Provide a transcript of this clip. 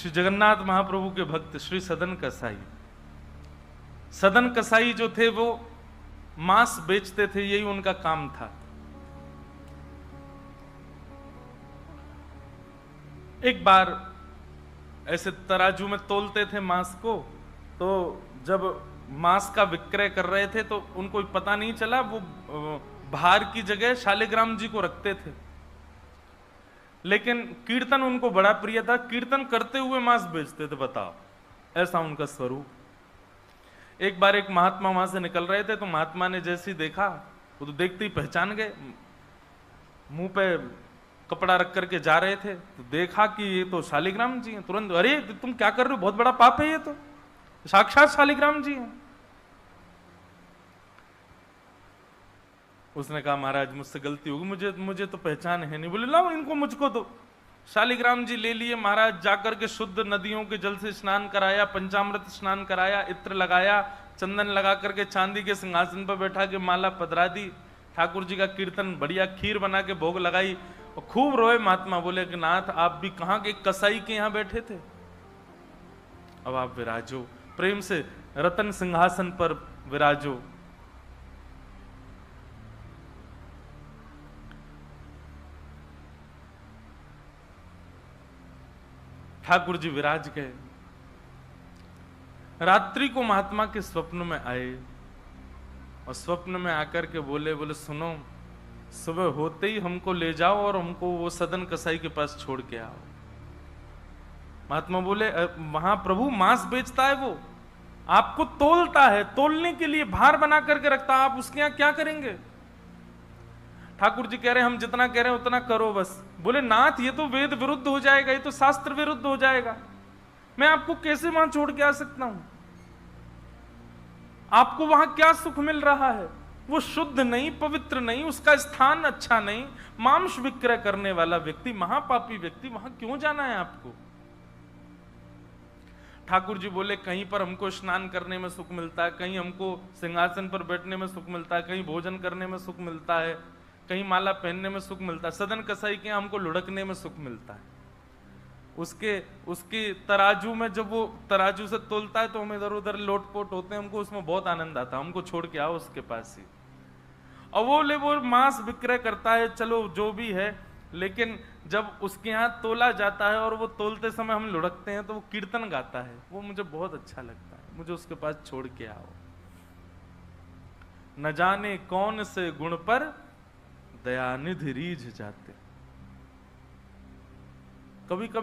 श्री जगन्नाथ महाप्रभु के भक्त श्री सदन कसाई, सदन कसाई जो थे वो मांस बेचते थे, यही उनका काम था। एक बार ऐसे तराजू में तोलते थे मांस को, तो जब मांस का विक्रय कर रहे थे तो उनको पता नहीं चला, वो भार की जगह शालिग्राम जी को रखते थे। लेकिन कीर्तन उनको बड़ा प्रिय था, कीर्तन करते हुए मांस बेचते थे। बताओ, ऐसा उनका स्वरूप। एक बार एक महात्मा वहां से निकल रहे थे, तो महात्मा ने जैसे ही देखा, वो तो देखते ही पहचान गए, मुंह पे कपड़ा रख करके जा रहे थे, तो देखा कि ये तो शालिग्राम जी हैं। तुरंत, अरे तुम क्या कर रहे हो, बहुत बड़ा पाप है, ये तो साक्षात शालिग्राम जी हैं। उसने कहा महाराज मुझसे गलती होगी, मुझे तो पहचान है नहीं। बोले लाओ इनको मुझको दो। शालिग्राम जी ले लिए महाराज, जाकर के शुद्ध नदियों के जल से स्नान कराया, पंचामृत स्नान कराया, इत्र लगाया, चंदन लगा करके चांदी के सिंहासन पर बैठा के माला पधरा दी, ठाकुर जी का कीर्तन, बढ़िया खीर बना के भोग लगाई, और खूब रोए महात्मा। बोले कि नाथ आप भी कहाँ के कसाई के यहां बैठे थे, अब आप विराजो, प्रेम से रतन सिंहासन पर विराजो। ठाकुर जी विराज गए। रात्रि को महात्मा के स्वप्न में आए, और स्वप्न में आकर के बोले सुनो, सुबह होते ही हमको ले जाओ और हमको वो सदन कसाई के पास छोड़ के आओ। महात्मा बोले वहां प्रभु मांस बेचता है, वो आपको तोलता है, तोलने के लिए भार बना करके रखता है, आप उसके यहां क्या करेंगे। ठाकुर जी कह रहे हैं हम जितना कह रहे हैं उतना करो बस। बोले नाथ ये तो वेद विरुद्ध हो जाएगा, ये तो शास्त्र विरुद्ध हो जाएगा, मैं आपको कैसे वहां छोड़ के आ सकता हूं। आपको वहां क्या सुख मिल रहा है, वो शुद्ध नहीं, पवित्र नहीं, उसका स्थान अच्छा नहीं, मांस विक्रय करने वाला व्यक्ति, महापापी व्यक्ति, वहां क्यों जाना है आपको। ठाकुर जी बोले कहीं पर हमको स्नान करने में सुख मिलता है, कहीं हमको सिंहासन पर बैठने में सुख मिलता है, कहीं भोजन करने में सुख मिलता है, कहीं माला पहनने में सुख मिलता है, सदन कसाई के हमको लुढ़कने में सुख मिलता है। उसके तराजू में जब वो तराजू से तोलता है तो हम इधर उधर लोटपोट होते हैं, हमको उसमें बहुत आनंद आता है, हमको छोड़ के आओ उसके पास ही। और वो मांस विक्रय करता है, चलो जो भी है, लेकिन जब उसके यहाँ तोला जाता है और वो तोलते समय हम लुढ़कते हैं तो वो कीर्तन गाता है, वो मुझे बहुत अच्छा लगता है, मुझे उसके पास छोड़ के आओ। न जाने कौन से गुण पर दयानिधि रीझ जाते। कभी कभी